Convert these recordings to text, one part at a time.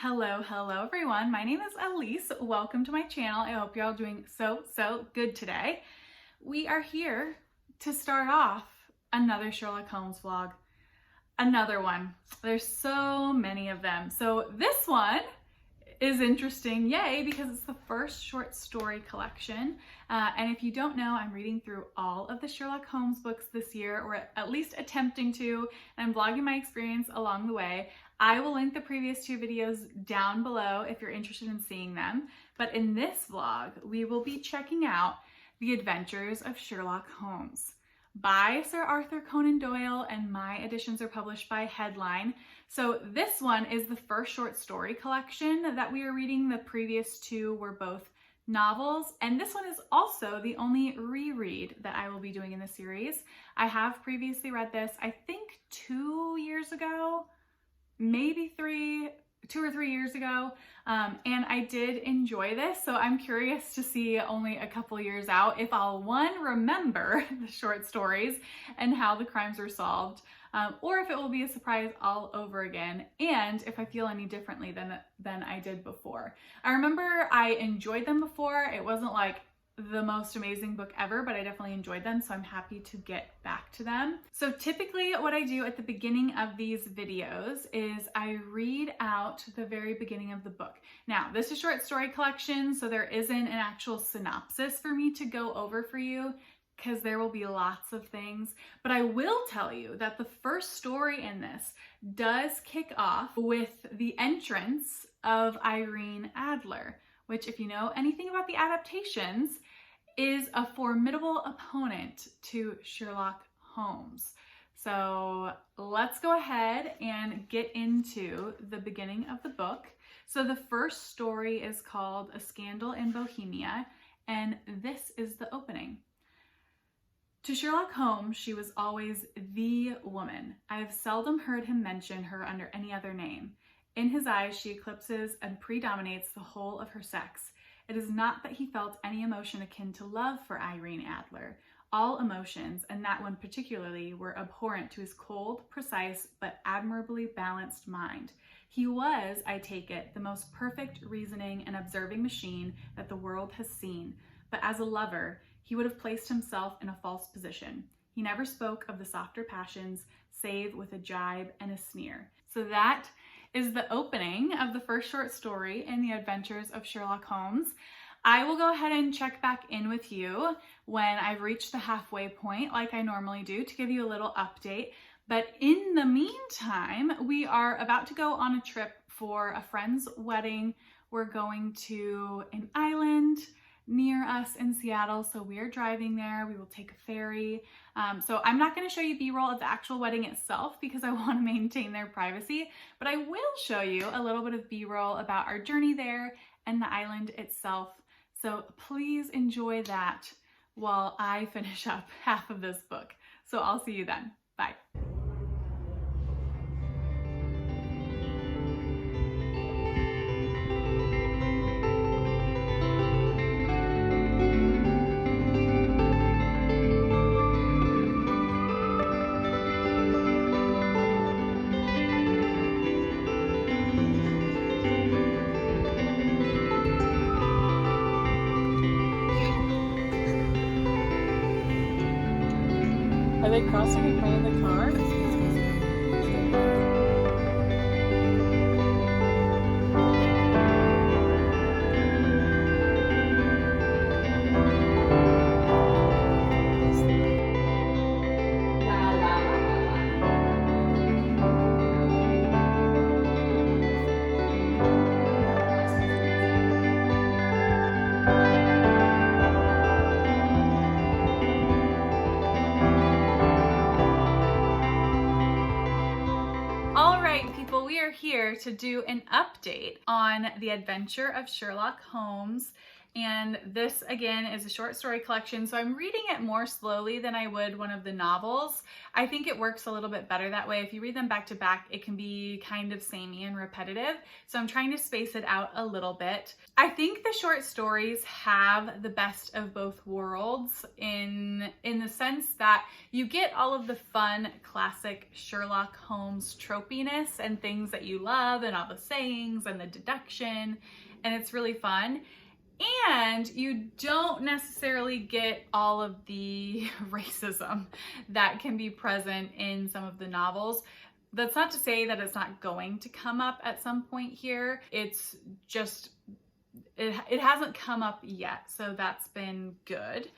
Hello everyone. My name is Elise. Welcome to my channel. I hope you're all doing so good today. We are here to start off another Sherlock Holmes vlog. Another one. There's so many of them. So this one is interesting, yay, because it's the first short story collection. And if you don't know, I'm reading through all of the Sherlock Holmes books this year, or at least attempting to, and I'm vlogging my experience along the way. I will link the previous two videos down below if you're interested in seeing them. But in this vlog, we will be checking out The Adventures of Sherlock Holmes by Sir Arthur Conan Doyle, and my editions are published by Headline. So this one is the first short story collection that we are reading. The previous two were both novels, and this one is also the only reread that I will be doing in the series. I have previously read this, I think 2 years ago, maybe 2 or 3 years ago, and I did enjoy this, so I'm curious to see only a couple years out if I'll, one, remember the short stories and how the crimes were solved, or if it will be a surprise all over again, and if I feel any differently than I did before. I remember I enjoyed them before. It wasn't like the most amazing book ever, but I definitely enjoyed them, so I'm happy to get back to them. So typically what I do at the beginning of these videos is I read out the very beginning of the book. Now, this is short story collection, so there isn't an actual synopsis for me to go over for you, because there will be lots of things, but I will tell you that the first story in this does kick off with the entrance of Irene Adler, which, if you know anything about the adaptations, is a formidable opponent to Sherlock Holmes. So let's go ahead and get into the beginning of the book. So the first story is called A Scandal in Bohemia, and this is the opening. To Sherlock Holmes, she was always the woman. I have seldom heard him mention her under any other name. In his eyes, she eclipses and predominates the whole of her sex. It is not that he felt any emotion akin to love for Irene Adler. All emotions, and that one particularly, were abhorrent to his cold, precise, but admirably balanced mind. He was, I take it, the most perfect reasoning and observing machine that the world has seen, but as a lover, he would have placed himself in a false position. He never spoke of the softer passions, save with a jibe and a sneer. So that is the opening of the first short story in The Adventures of Sherlock Holmes. I will go ahead and check back in with you when I've reached the halfway point, like I normally do, to give you a little update. But in the meantime, we are about to go on a trip for a friend's wedding. We're going to an island near us in Seattle, so we are driving there. We will take a ferry. So I'm not going to show you B-roll of the actual wedding itself because I want to maintain their privacy, but I will show you a little bit of B-roll about our journey there and the island itself. So please enjoy that while I finish up half of this book. So I'll see you then. Bye. Are they crossing in front of the car? Here to do an update on The Adventure of Sherlock Holmes, And this again is a short story collection, so I'm reading it more slowly than I would one of the novels. I think it works a little bit better that way. If you read them back to back, it can be kind of samey and repetitive. So I'm trying to space it out a little bit. I think the short stories have the best of both worlds in the sense that you get all of the fun, classic Sherlock Holmes tropiness and things that you love and all the sayings and the deduction, and it's really fun. And you don't necessarily get all of the racism that can be present in some of the novels. That's not to say that it's not going to come up at some point here. It's just, it hasn't come up yet, so that's been good.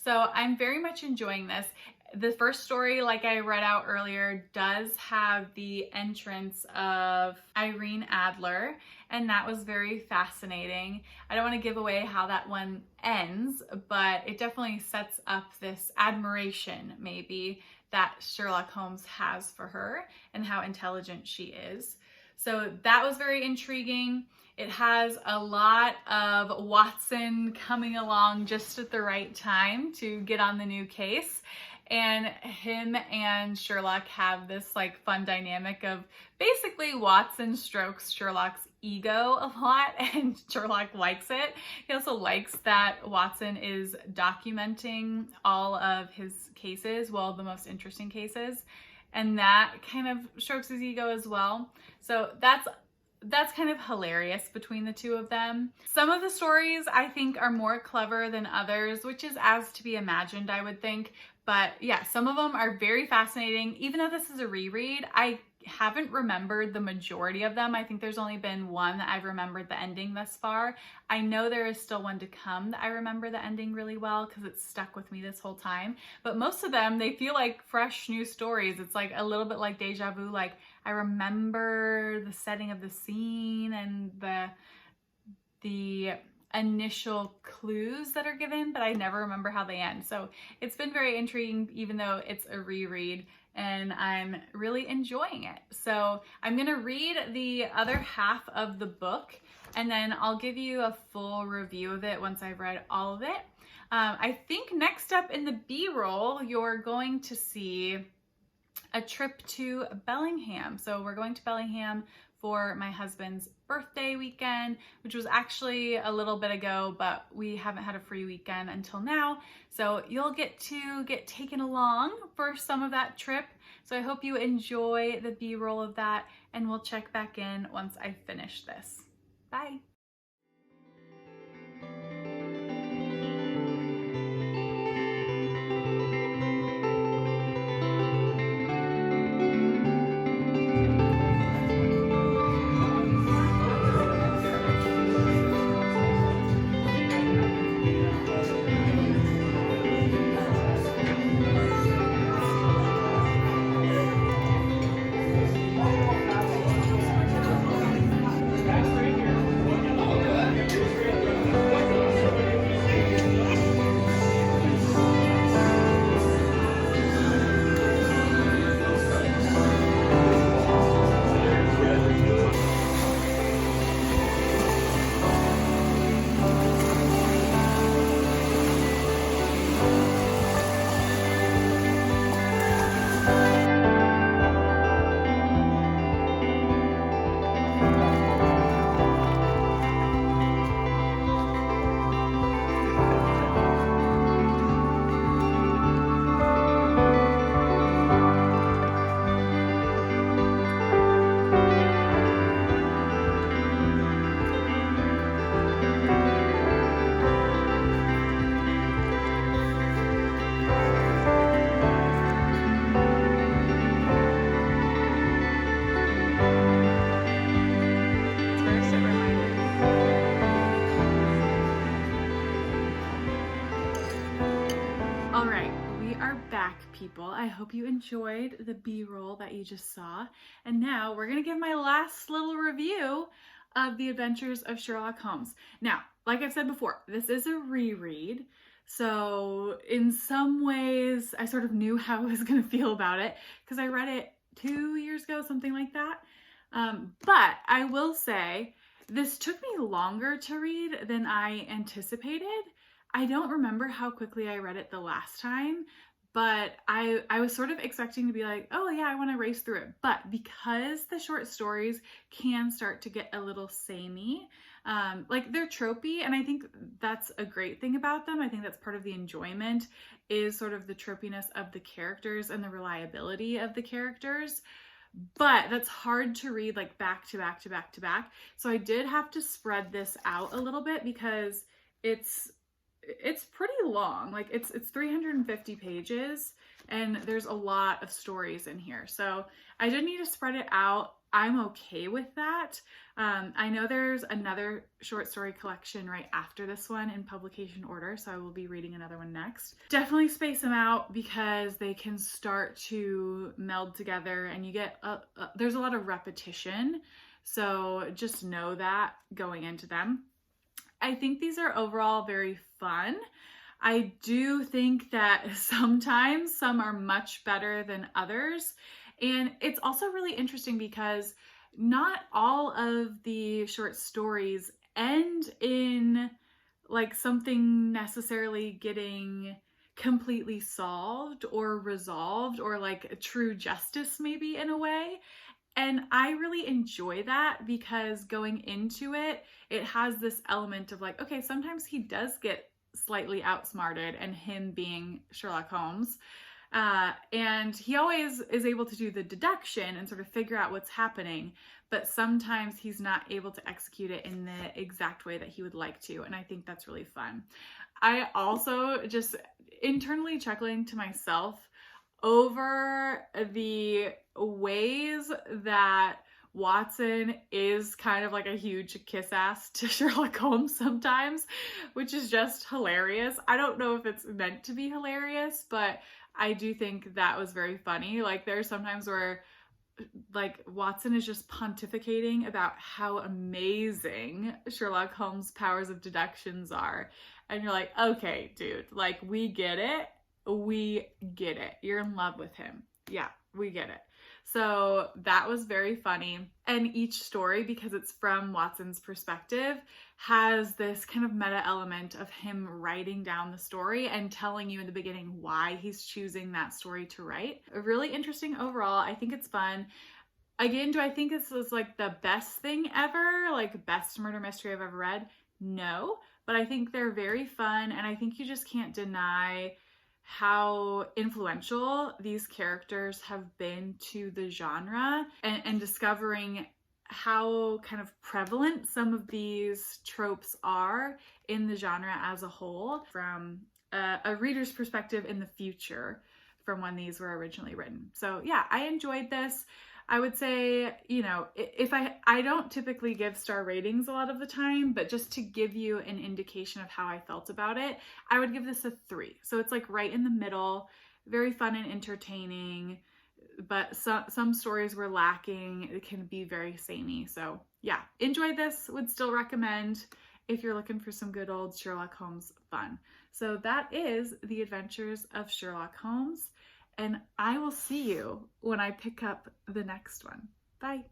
So I'm very much enjoying this. The first story, like I read out earlier, does have the entrance of Irene Adler, and that was very fascinating. I don't want to give away how that one ends, but it definitely sets up this admiration, maybe, that Sherlock Holmes has for her and how intelligent she is. So that was very intriguing. It has a lot of Watson coming along just at the right time to get on the new case. And him and Sherlock have this like fun dynamic of basically Watson strokes Sherlock's ego a lot, and Sherlock likes it. He also likes that Watson is documenting all of his cases, well, the most interesting cases, and that kind of strokes his ego as well. So that's kind of hilarious between the two of them. Some of the stories I think are more clever than others, which is as to be imagined, I would think. But yeah, some of them are very fascinating. Even though this is a reread, I haven't remembered the majority of them. I think there's only been one that I've remembered the ending thus far. I know there is still one to come that I remember the ending really well because it's stuck with me this whole time. But most of them, they feel like fresh new stories. It's like a little bit like deja vu. Like I remember the setting of the scene and the initial clues that are given, but I never remember how they end. So it's been very intriguing, even though it's a reread, and I'm really enjoying it. So I'm gonna read the other half of the book, and then I'll give you a full review of it once I've read all of it. I think next up in the B-roll, you're going to see a trip to Bellingham. So we're going to Bellingham for my husband's birthday weekend, which was actually a little bit ago, but we haven't had a free weekend until now. So you'll get to get taken along for some of that trip. So I hope you enjoy the B-roll of that, and we'll check back in once I finish this. Bye. People, I hope you enjoyed the B-roll that you just saw, and now we're gonna give my last little review of the Adventures of Sherlock Holmes. Now, like I've said before, this is a reread, so in some ways I sort of knew how I was gonna feel about it because I read it 2 years ago, something like that. But I will say This took me longer to read than I anticipated. I don't remember how quickly I read it the last time, but I was sort of expecting to be like, oh yeah, I want to race through it. But because the short stories can start to get a little samey, like they're tropey, and I think that's a great thing about them. I think that's part of the enjoyment, is sort of the tropiness of the characters and the reliability of the characters. But that's hard to read like back to back to back to back. So I did have to spread this out a little bit because it's pretty long. Like it's 350 pages and there's a lot of stories in here. So I did need to spread it out. I'm okay with that. I know there's another short story collection right after this one in publication order, so I will be reading another one next. Definitely space them out because they can start to meld together and you get, there's a lot of repetition. So just know that going into them. I think these are overall very fun. I do think that sometimes some are much better than others. And it's also really interesting because not all of the short stories end in like something necessarily getting completely solved or resolved or like true justice maybe in a way. And I really enjoy that because going into it, it has this element of like, okay, sometimes he does get slightly outsmarted, and him being Sherlock Holmes. And he always is able to do the deduction and sort of figure out what's happening, but sometimes he's not able to execute it in the exact way that he would like to. And I think that's really fun. I also just internally chuckling to myself over the ways that Watson is kind of like a huge kiss ass to Sherlock Holmes sometimes, which is just hilarious. I don't know if it's meant to be hilarious, but I do think that was very funny. Like there's sometimes where like Watson is just pontificating about how amazing Sherlock Holmes' powers of deductions are. And you're like, okay, dude, like we get it. We get it. You're in love with him. Yeah, we get it. So that was very funny. And each story, because it's from Watson's perspective, has this kind of meta element of him writing down the story and telling you in the beginning why he's choosing that story to write. Really interesting overall. I think it's fun. Again, do I think this is like the best thing ever? Like best murder mystery I've ever read? No, but I think they're very fun, and I think you just can't deny how influential these characters have been to the genre, and discovering how kind of prevalent some of these tropes are in the genre as a whole from a reader's perspective in the future from when these were originally written. So yeah, I enjoyed this. I would say, you know, if I don't typically give star ratings a lot of the time, but just to give you an indication of how I felt about it, I would give this a 3. So it's like right in the middle, very fun and entertaining, but some stories were lacking. It can be very samey. So yeah, enjoyed this, would still recommend if you're looking for some good old Sherlock Holmes fun. So that is The Adventures of Sherlock Holmes. And I will see you when I pick up the next one. Bye.